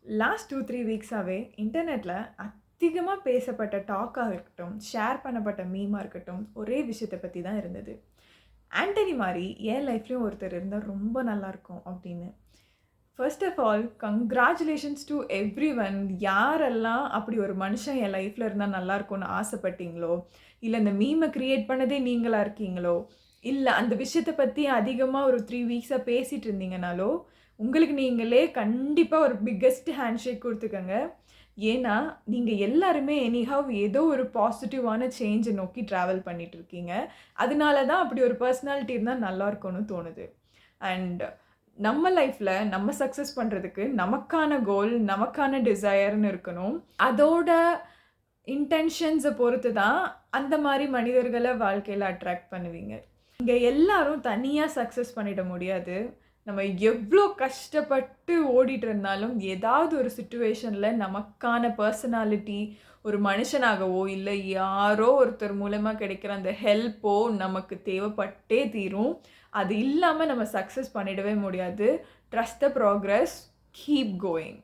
Last 2-3 வீக்ஸாவே இன்டர்நெட்ல அதிகமா பேசப்பட்ட டாக்கா இருக்கட்டும், ஷேர் பண்ணப்பட்ட மீமா இருக்கட்டும், ஒரே விஷயத்த பத்தி தான் இருந்தது. ஆண்டனி மாரி என் லைஃப்லயும் ஒருத்தர் இருந்தா ரொம்ப நல்லாயிருக்கும் அப்படின்னு. First of all congratulations to everyone. யாரெல்லாம் அப்படி ஒரு மனுஷன் என் லைஃப்ல இருந்தா நல்லாயிருக்கும்னு ஆசைப்பட்டீங்களோ, இல்ல இந்த மீம கிரியேட் பண்ணதே நீங்களா இருக்கீங்களோ, இல்ல அந்த விஷயத்த பத்தி அதிகமா ஒரு 3 வீக்ஸா பேசிட்டு இருந்தீங்கனாலோ, உங்களுக்கு நீங்களே கண்டிப்பா ஒரு பிக்கெஸ்ட் ஹேண்ட்ஷேக் குடுத்துக்கங்க. ஏன்னா, நீங்க எல்லாருமே எனிஹவ் ஏதோ ஒரு பாசிட்டிவான சேஞ்ச நோக்கி ட்ராவல் பண்ணிட்டு இருக்கீங்க. அதனால தான் அப்படி ஒரு பெர்சனாலிட்டி இருந்தா நல்லாருக்கும்னு தோணுது. அண்ட் நம்ம லைஃப்ல நம்ம சக்சஸ் பண்றதுக்கு நமக்கான கோல், நமக்கான டிசையர்ன்னு இருக்கணும். அதோட இன்டென்ஷன்ஸ பொறுத்து தான் அந்த மாரி மனிதர்கள வாழ்க்கையில அட்ராக்ட் பண்ணுவீங்க. இங்க எல்லாரும் தனியா சக்சஸ் பண்ணிட முடியாது. நம்ம எவ்ளோ கஷ்டப்பட்டு ஓடிட்டு இருந்தாலும், ஏதாவது ஒரு சிச்சுவேஷன்ல நமக்கான பெர்சனாலிட்டி ஒரு மனுஷனாகவோ, இல்ல யாரோ ஒருத்தர் மூலமா கிடைக்கிற அந்த ஹெல்ப்போ நமக்கு தேவைப்பட்டே தீரும். அது இல்லாம நம்ம சக்சஸ் பண்ணிடவே முடியாது. ட்ரஸ்ட் த ப்ராக்ரஸ். Keep going.